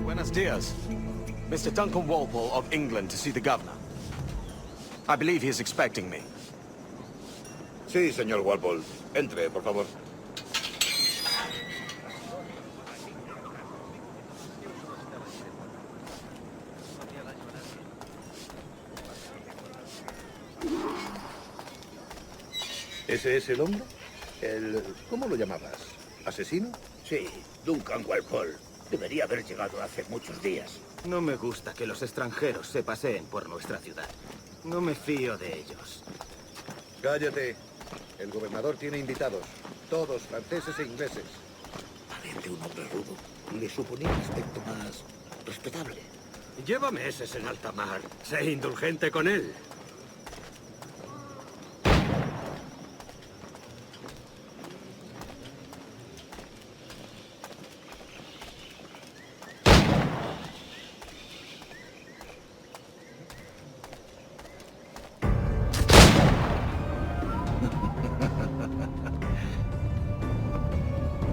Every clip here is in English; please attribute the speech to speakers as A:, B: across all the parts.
A: Buenos dias. Mr. Duncan Walpole of England to see the governor. I believe he is expecting me.
B: Sí, señor Walpole. Entre, por favor. ¿Ese es el hombre? ¿Cómo lo llamabas? ¿Asesino?
C: Sí, Duncan Walpole. Debería haber llegado hace muchos días.
D: No me gusta que los extranjeros se paseen por nuestra ciudad. No me fío de ellos.
B: Cállate. El gobernador tiene invitados. Todos franceses e ingleses.
C: Parece un hombre rudo. Le suponía un aspecto más respetable.
D: Lleva meses en alta mar. Sé indulgente con él.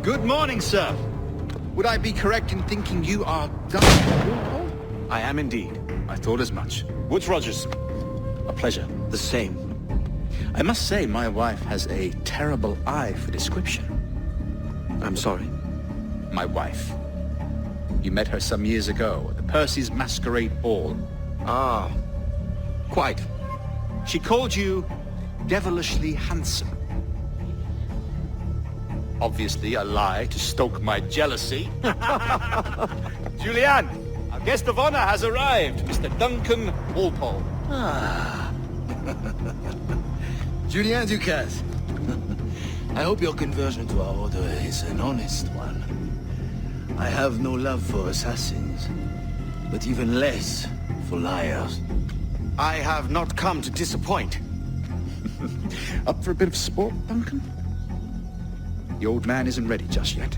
E: Good morning, sir. Would I be correct in thinking you are Duncan Walpole?
A: I am indeed.
E: I thought as much. Woods Rogers. A pleasure. The same. I must say, my wife has a terrible eye for description.
A: I'm sorry.
E: My wife. You met her some years ago at the Percy's Masquerade Ball.
A: Ah, quite.
E: She called you devilishly handsome. Obviously a lie to stoke my jealousy. Julianne, our guest of honor has arrived, Mr. Duncan Walpole.
F: Ah. Julien Ducasse. I hope your conversion to our order is an honest one. I have no love for assassins, but even less for liars.
A: I have not come to disappoint.
E: Up for a bit of sport, Duncan? The old man isn't ready just yet.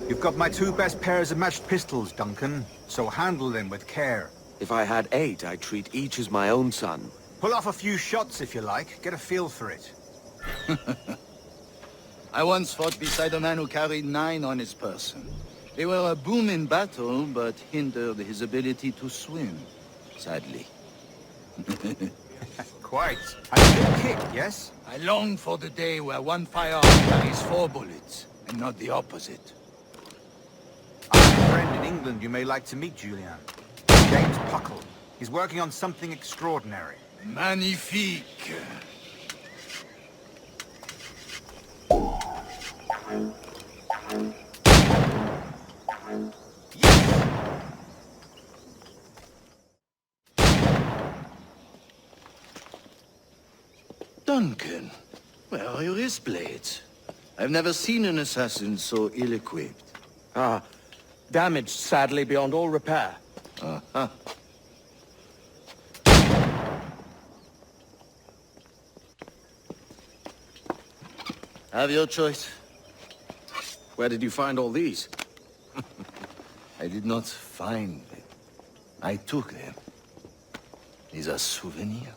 G: You've got my 2 best pairs of matched pistols, Duncan, so handle them with care.
A: If I had 8, I'd treat each as my own son.
G: Pull off a few shots if you like, get a feel for it.
F: I once fought beside a man who carried 9 on his person. They were a boon in battle, but hindered his ability to swim, sadly.
G: Quite. And a good kick, yes?
F: I long for the day where one firearm carries 4 bullets, and not the opposite.
G: I have a friend in England you may like to meet, Julian. James Puckle. He's working on something extraordinary.
F: Magnifique! Duncan, where are your wrist blades? I've never seen an assassin so ill-equipped.
A: Ah, damaged sadly beyond all repair.
F: Uh-huh. Have your choice.
A: Where did you find all these?
F: I did not find them. I took them. These are souvenirs.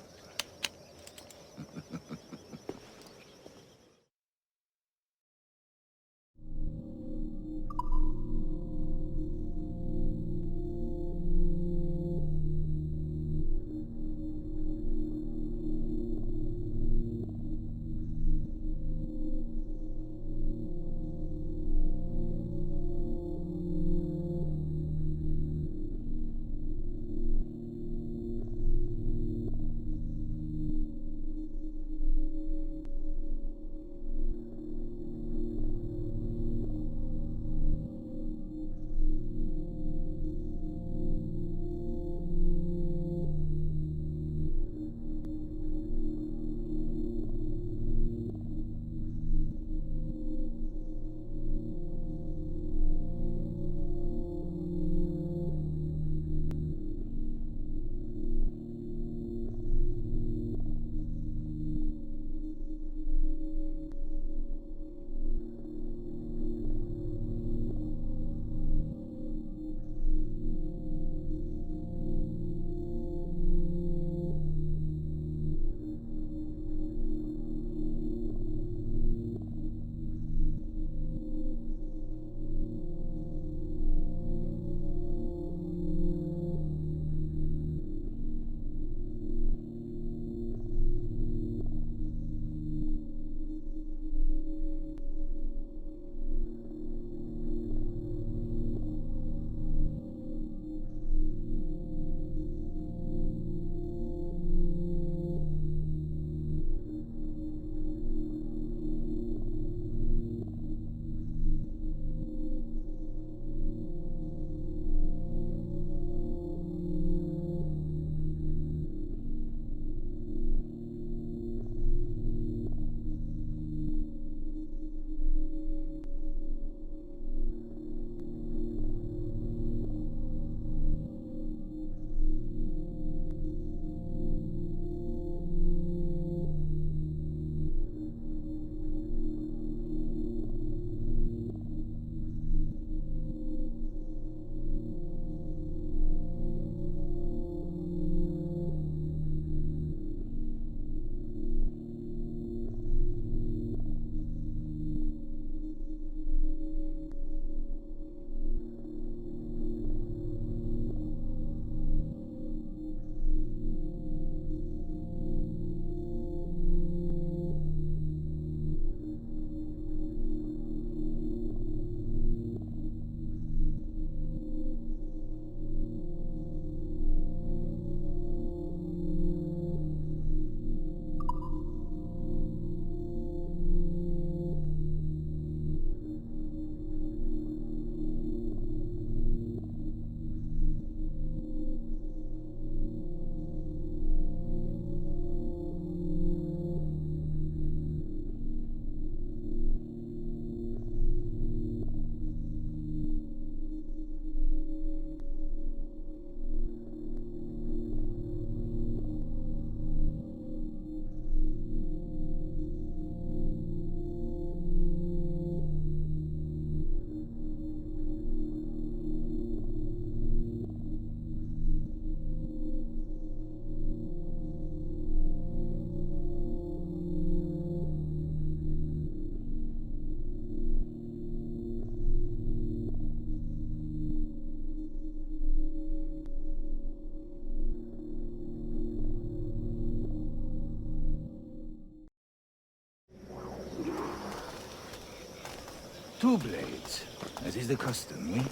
F: two blades, as is the custom, eh?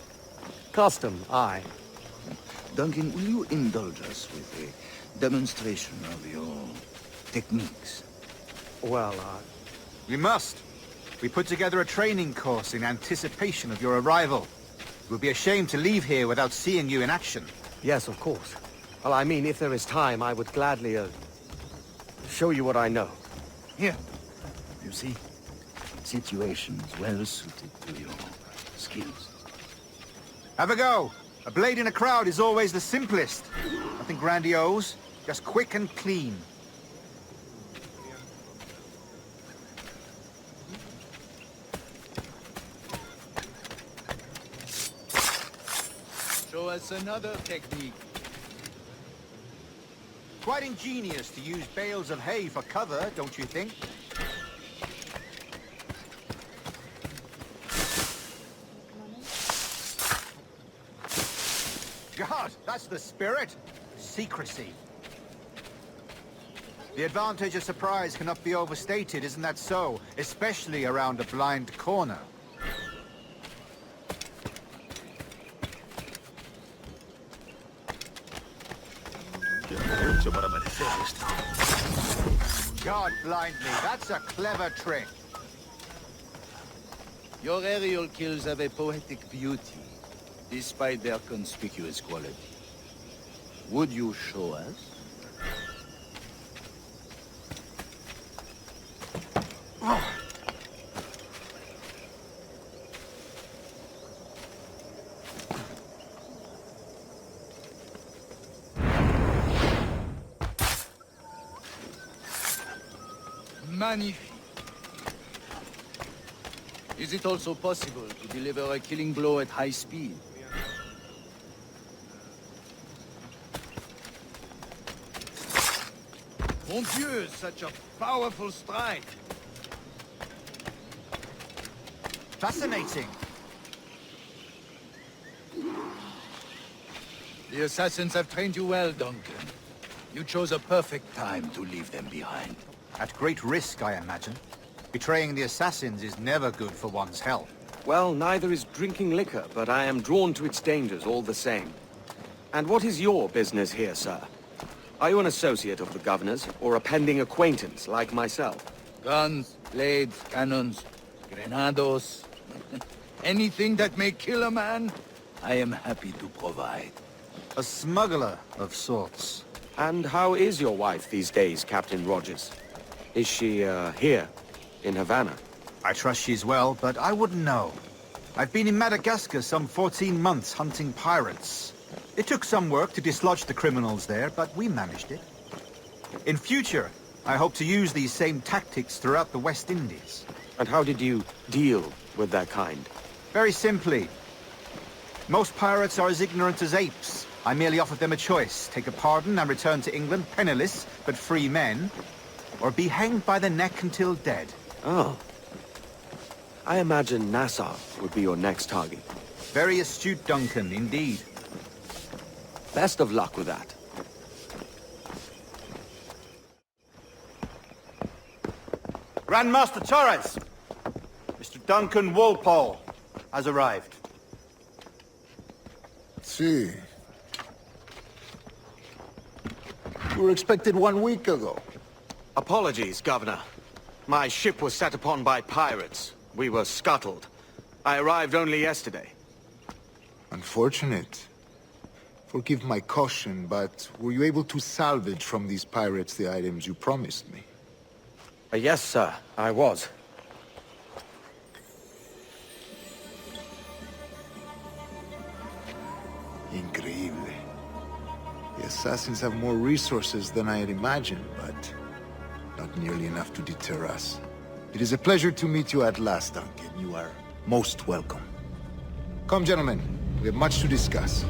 A: Custom, aye.
F: Duncan, will you indulge us with a demonstration of your techniques?
A: Well,
G: We must. We put together a training course in anticipation of your arrival. It would be a shame to leave here without seeing you in action.
A: yes, of course. Well, I mean, if there is time, I would gladly, show you what I know.
F: Here, you see, situations well suited to your skills.
G: Have a go. A blade in a crowd is always the simplest. Nothing grandiose, just quick and clean.
F: Show us another technique.
G: Quite ingenious to use bales of hay for cover, don't you think? God, that's the spirit. Secrecy. The advantage of surprise cannot be overstated, isn't that so? Especially around a blind corner. God blind me, that's a clever trick.
F: Your aerial kills have a poetic beauty, despite their conspicuous quality. Would you show us? Magnifique. Is it also possible to deliver a killing blow at high speed? Mon Dieu, such a powerful strike!
G: Fascinating.
F: The assassins have trained you well, Duncan. You chose a perfect time to leave them behind.
G: At great risk, I imagine. Betraying the assassins is never good for one's health.
A: Well, neither is drinking liquor, but I am drawn to its dangers all the same. And what is your business here, sir? Are you an associate of the governor's, or a pending acquaintance like myself?
F: Guns, blades, cannons, grenados. Anything that may kill a man, I am happy to provide.
G: A smuggler of sorts.
A: And how is your wife these days, Captain Rogers? Is she, here, in Havana?
G: I trust she's well, but I wouldn't know. I've been in Madagascar some 14 months hunting pirates. It took some work to dislodge the criminals there, but we managed it. In future, I hope to use these same tactics throughout the West Indies.
A: And how did you deal with that kind?
G: Very simply. Most pirates are as ignorant as apes. I merely offered them a choice. Take a pardon and return to England penniless, but free men. Or be hanged by the neck until dead.
A: Oh. I imagine Nassau would be your next target.
G: Very astute, Duncan, indeed.
A: Best of luck with that.
G: Grandmaster Torres! Mr. Duncan Walpole has arrived.
B: See. We were expected 1 week ago.
A: Apologies, Governor. My ship was set upon by pirates. We were scuttled. I arrived only yesterday.
H: Unfortunate. Forgive my caution, but were you able to salvage from these pirates the items you promised me?
A: Yes, sir, I was.
H: Incrível. The assassins have more resources than I had imagined, but not nearly enough to deter us. It is a pleasure to meet you at last, Duncan. You are most welcome. Come, gentlemen. We have much to discuss.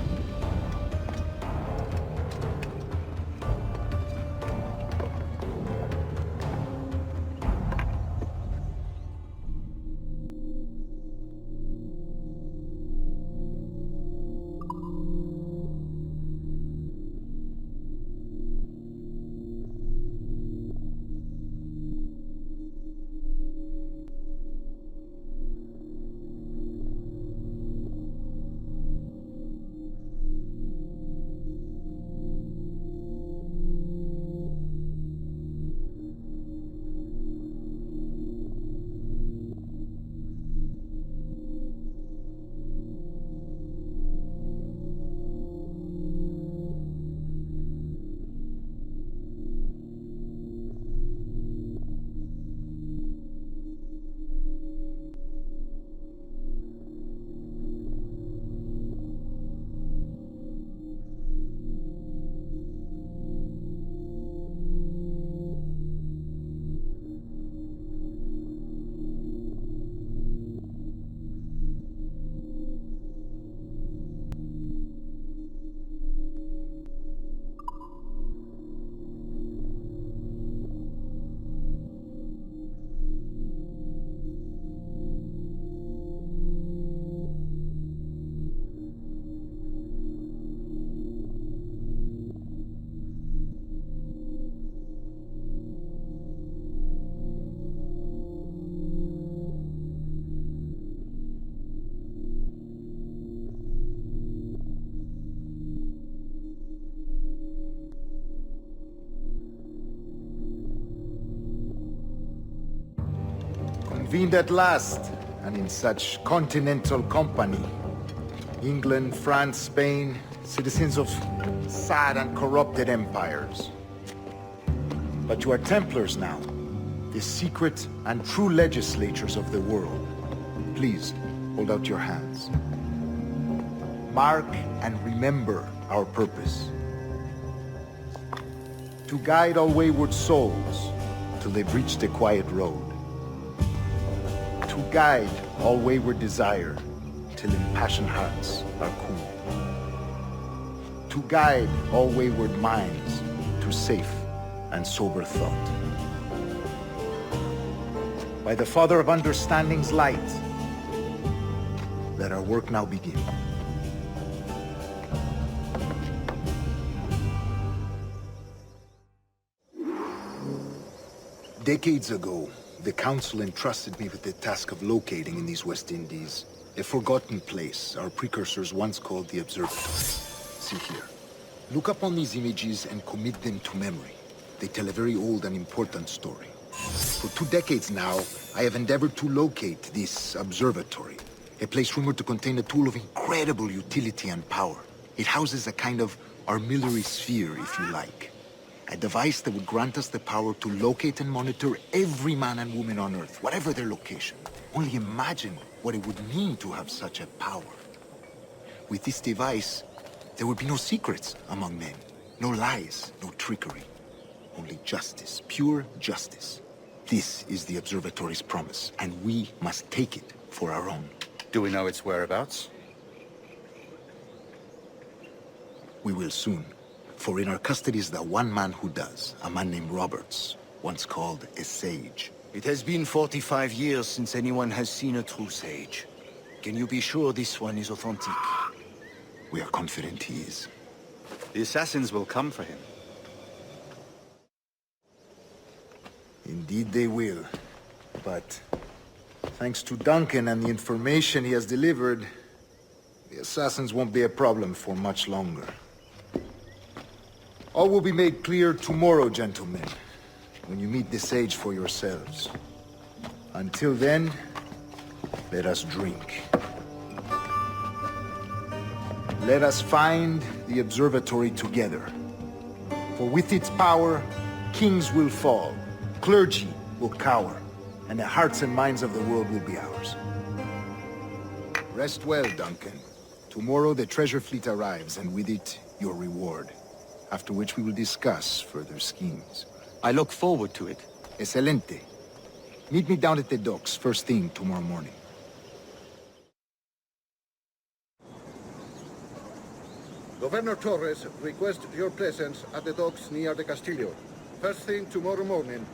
H: Convened at last, and in such continental company. England, France, Spain, citizens of sad and corrupted empires. But you are Templars now, the secret and true legislators of the world. Please, hold out your hands. Mark and remember our purpose. To guide all wayward souls till they've reached the quiet road. To guide all wayward desire till impassioned hearts are cool. To guide all wayward minds to safe and sober thought. By the Father of Understanding's light, let our work now begin. Decades ago, the Council entrusted me with the task of locating in these West Indies a forgotten place our precursors once called the Observatory. See here. Look upon these images and commit them to memory. They tell a very old and important story. For 2 decades now, I have endeavored to locate this observatory, a place rumored to contain a tool of incredible utility and power. It houses a kind of armillary sphere, if you like. A device that would grant us the power to locate and monitor every man and woman on Earth, whatever their location. Only imagine what it would mean to have such a power. With this device, there would be no secrets among men, no lies, no trickery. Only justice, pure justice. This is the observatory's promise, and we must take it for our own.
G: Do we know its whereabouts?
H: We will soon. For in our custody is the one man who does, a man named Roberts, once called a sage.
F: It has been 45 years since anyone has seen a true sage. Can you be sure this one is authentic?
H: We are confident he is.
G: The assassins will come for him.
H: Indeed they will. But thanks to Duncan and the information he has delivered, the assassins won't be a problem for much longer. All will be made clear tomorrow, gentlemen, when you meet the sage for yourselves. Until then, let us drink. Let us find the observatory together. For with its power, kings will fall, clergy will cower, and the hearts and minds of the world will be ours. Rest well, Duncan. Tomorrow the treasure fleet arrives, and with it, your reward. After which we will discuss further schemes.
A: I look forward to it.
H: Excelente. Meet me down at the docks first thing tomorrow morning.
B: Governor Torres requests your presence at the docks near the Castillo. First thing tomorrow morning.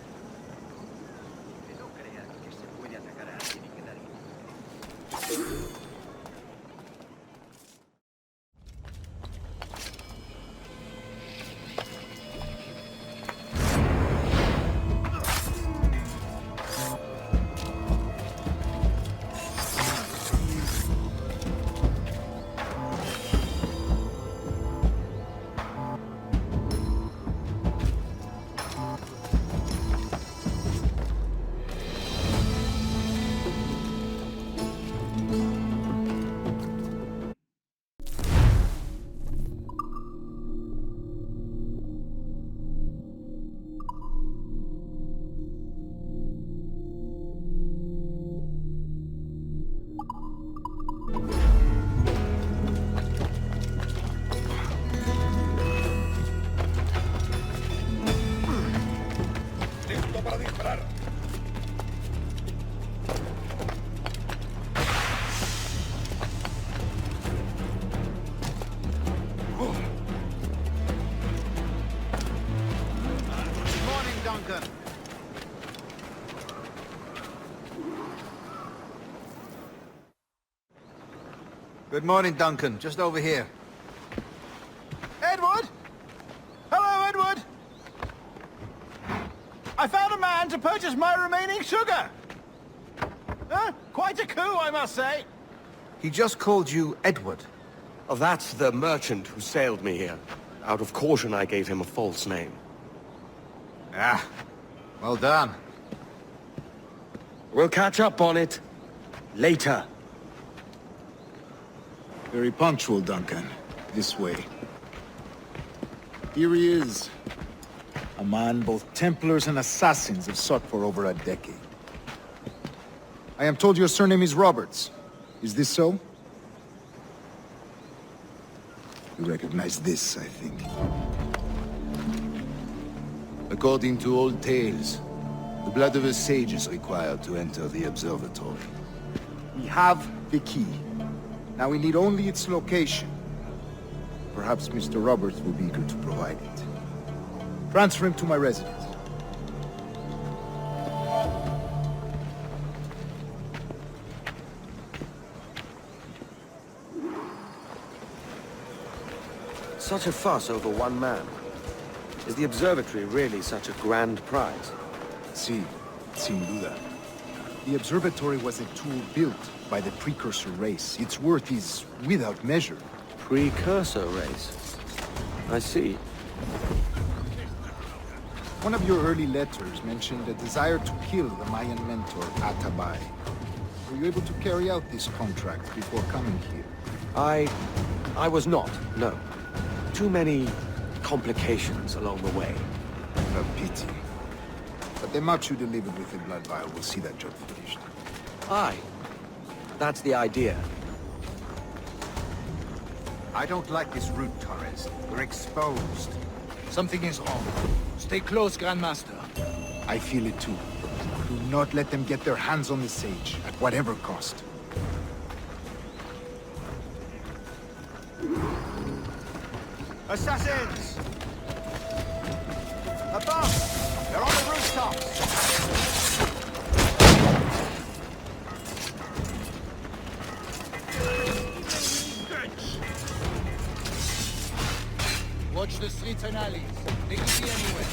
G: Good morning, Duncan. Just over here.
I: Edward? Hello, Edward! I found a man to purchase my remaining sugar! Quite a coup, I must say.
G: He just called you Edward.
A: Oh, that's the merchant who sailed me here. Out of caution, I gave him a false name.
G: Ah, well done.
A: We'll catch up on it. Later.
H: Very punctual, Duncan. This way. Here he is. A man both Templars and Assassins have sought for over a decade. I am told your surname is Roberts. Is this so? You recognize this, I think.
F: According to old tales, the blood of a sage is required to enter the observatory.
H: We have the key. Now we need only its location. Perhaps Mr. Roberts will be eager to provide it. Transfer him to my residence.
A: Such a fuss over one man. Is the observatory really such a grand prize?
H: Sí, sin duda. The observatory was a tool built by the precursor race. Its worth is without measure.
A: Precursor race? I see.
H: One of your early letters mentioned a desire to kill the Mayan mentor, Atabay. Were you able to carry out this contract before coming here?
A: I was not, no. Too many complications along the way.
H: A pity. But the match you delivered with the blood vial will see that job finished.
A: Aye. That's the idea.
G: I don't like this route, Torres. We're exposed.
C: Something is wrong. Stay close, Grandmaster.
H: I feel it too. Do not let them get their hands on the sage, at whatever cost.
G: Assassins! Above! They're on the rooftops!
C: Watch the streets and alleys. They can see anywhere.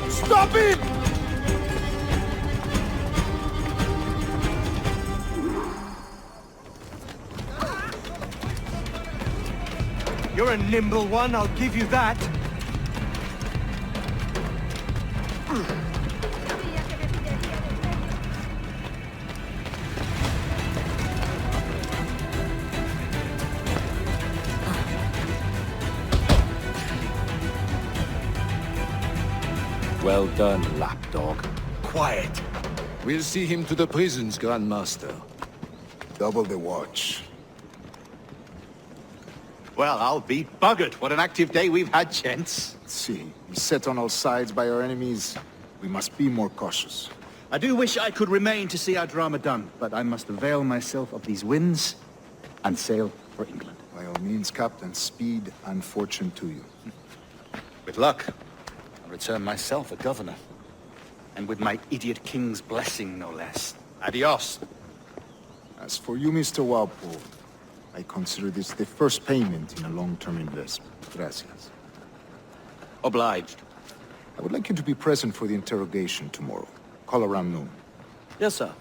A: Stop him! You're a nimble one, I'll give you that.
F: Well done, lapdog.
A: Quiet.
F: We'll see him to the prisons, Grandmaster.
H: Double the watch.
G: Well, I'll be buggered. What an active day we've had, gents.
H: See, beset on all sides by our enemies, we must be more cautious.
G: I do wish I could remain to see our drama done, but I must avail myself of these winds and sail for England.
H: By all means, Captain, speed and fortune to you.
G: With luck, I'll return myself a governor. And with my idiot king's blessing, no less. Adios.
H: As for you, Mr. Walpole, I consider this the first payment in a long-term investment. Gracias.
A: Obliged.
H: I would like you to be present for the interrogation tomorrow. Call around noon.
A: Yes, sir.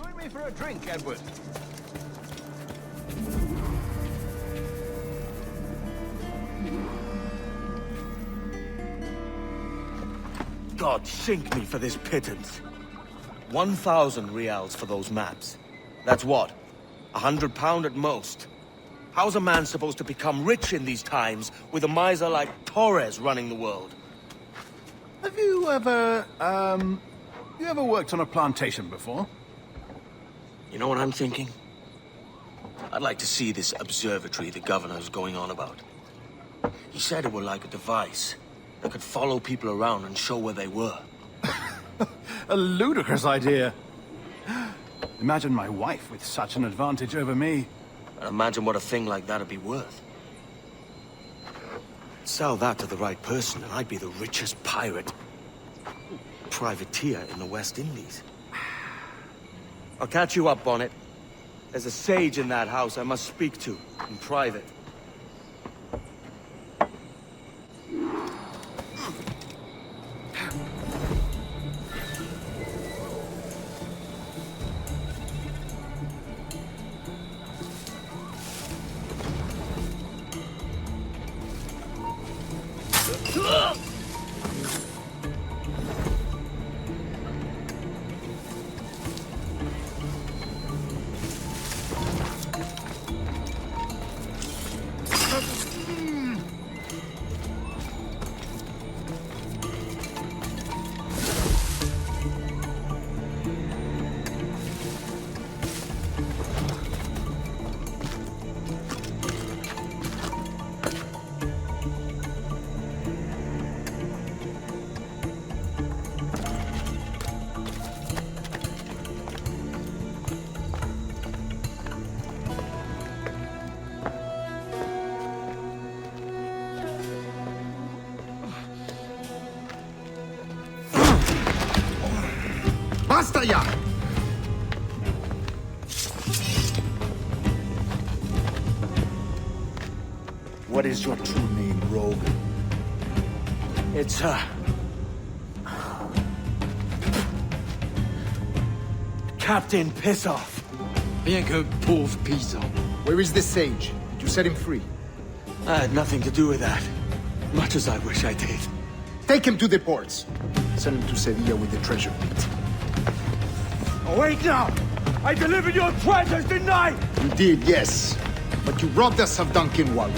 I: Join me for a drink, Edward.
J: God sink me for this pittance. 1,000 reals for those maps. That's what? £100 at most. How's a man supposed to become rich in these times with a miser like Torres running the world?
I: Have you ever, worked on a plantation before?
J: You know what I'm thinking? I'd like to see this observatory the governor's going on about. He said it were like a device that could follow people around and show where they were.
I: A ludicrous idea. Imagine my wife with such an advantage over me.
J: And imagine what a thing like that'd be worth. Sell that to the right person and I'd be the richest pirate, privateer in the West Indies. I'll catch you up, Bonnet. There's a sage in that house I must speak to in private.
H: Basta ya! What is your true name, rogue?
J: It's, Captain Pissoff.
H: Bien que pauvre paysan. Where is the sage? Did you set him free?
J: I had nothing to do with that. Much as I wish I did.
H: Take him to the ports. Send him to Sevilla with the treasure pit.
J: Awake now! I delivered your treasures, didn't I?
H: You did, yes. But you robbed us of Duncan Wallow.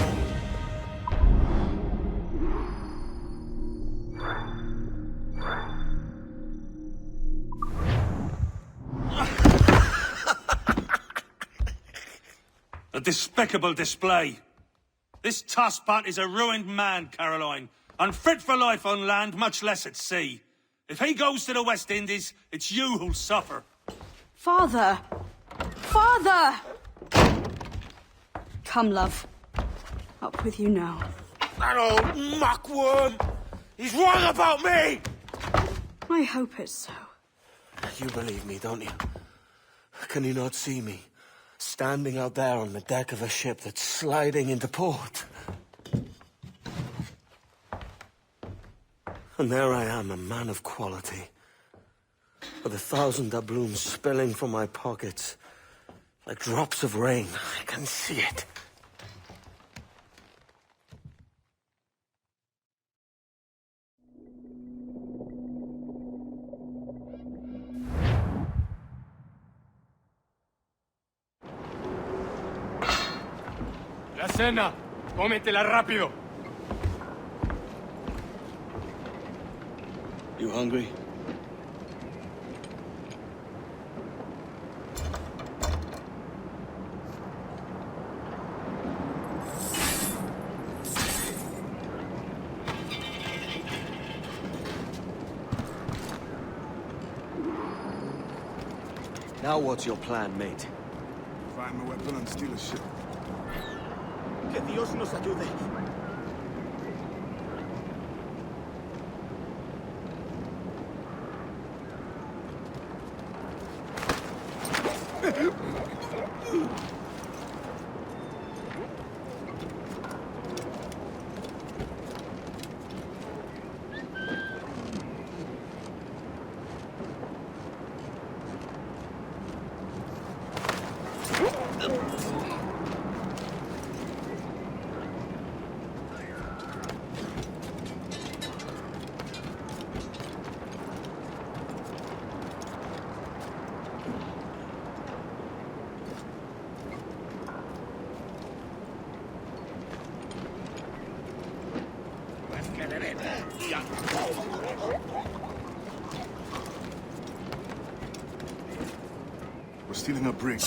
K: A despicable display. This tosspot is a ruined man, Caroline. Unfit for life on land, much less at sea. If he goes to the West Indies, it's you who'll suffer.
L: Father! Father! Come, love. Up with you now.
J: That old muckworm! He's wrong about me!
L: I hope it's so.
J: You believe me, don't you? Can you not see me? Standing out there on the deck of a ship that's sliding into port. And there I am, a man of quality. With 1,000 doubloons spilling from my pockets. Like drops of rain. I can see it.
M: La cena. Cómetela rápido.
J: You hungry? Now what's your plan, mate?
N: Find my weapon and steal a ship.
D: Que Dios nos ayude.
N: We're stealing a brig.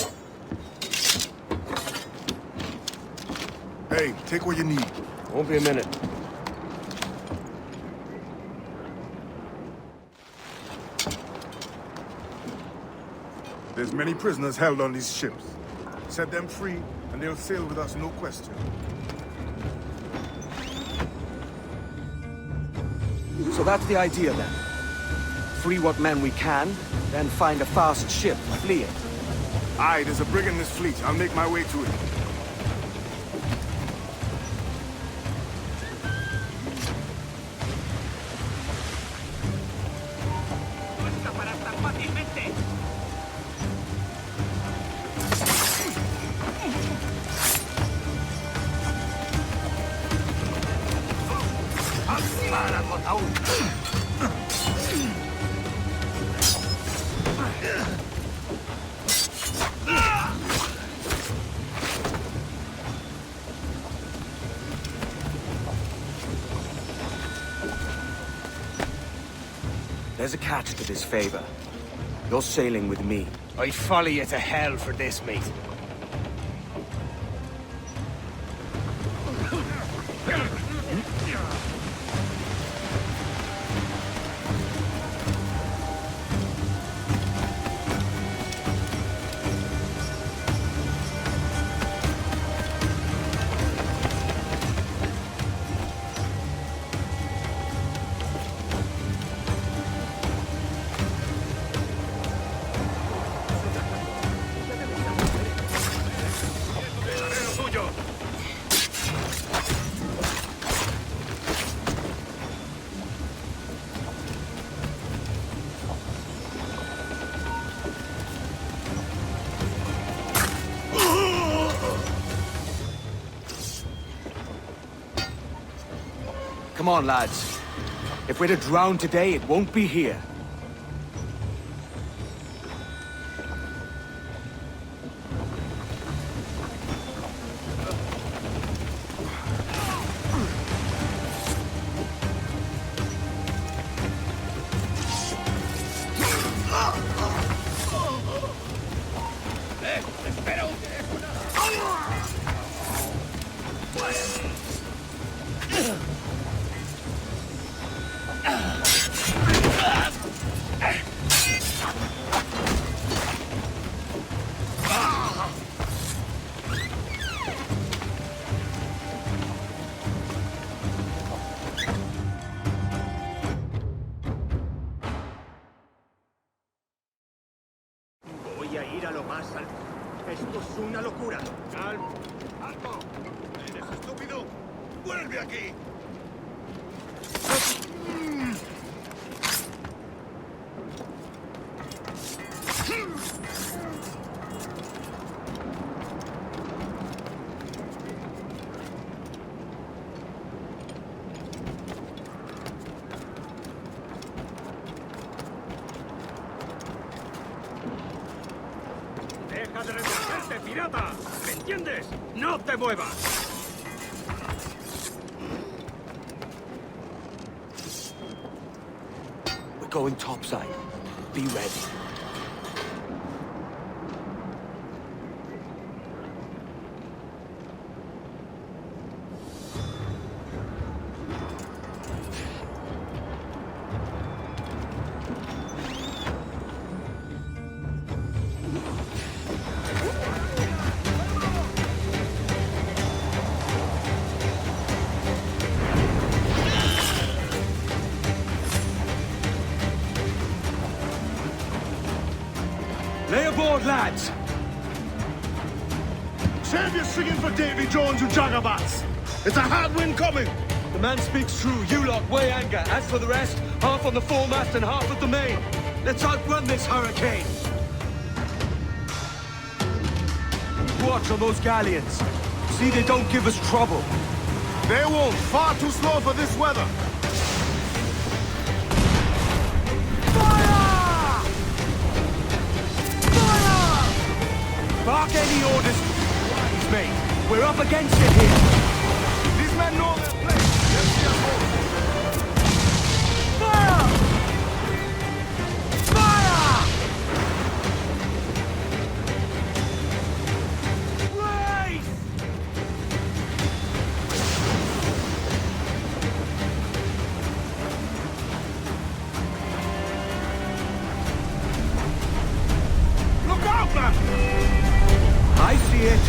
N: Hey, take what you need.
J: Won't be a minute.
N: There's many prisoners held on these ships. Set them free, and they'll sail with us, no question.
A: So that's the idea then. Free what men we can, then find a fast ship fleeing.
N: Aye, there's a brig in this fleet. I'll make my way to it.
A: There's a catch to this favor. You're sailing with me.
J: I'd follow you to hell for this, mate.
A: Come on, lads. If we're to drown today, it won't be here.
D: Voy a ir a lo más alto. Esto es una locura.
B: ¡Calma! ¡Alto! ¡Eres estúpido! ¡Vuelve aquí!
M: ¡Deja de resistirte, pirata! ¿Me entiendes? ¡No te muevas!
A: We're going topside. Be ready.
J: Lay aboard, lads!
N: Save your singing for Davy Jones and Jagabats! It's a hard wind coming!
J: The man speaks true. You lot weigh anchor. As for the rest, half on the foremast and half at the main. Let's outrun this hurricane!
A: watch on those galleons. See they don't give us trouble.
N: They won't. Far too slow for this weather.
A: Fire! Fire! Bark any orders, mate. We're up against it here.
N: These men know their place. Let's see us hold.
A: Fire! Fire! Race!
N: Look out, man!
A: I see it.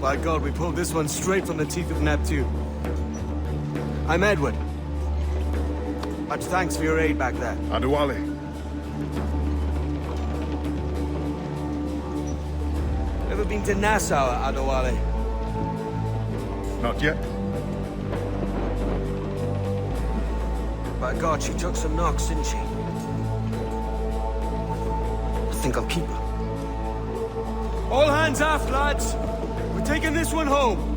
A: By God, we pulled this one straight from the teeth of Neptune. I'm Edward. Much thanks for your aid back there.
N: Adewalé.
A: Ever been to Nassau, Adewalé?
N: Not yet.
A: By God, she took some knocks, didn't she? I think I'll keep her. All hands aft, lads! We're taking this one home.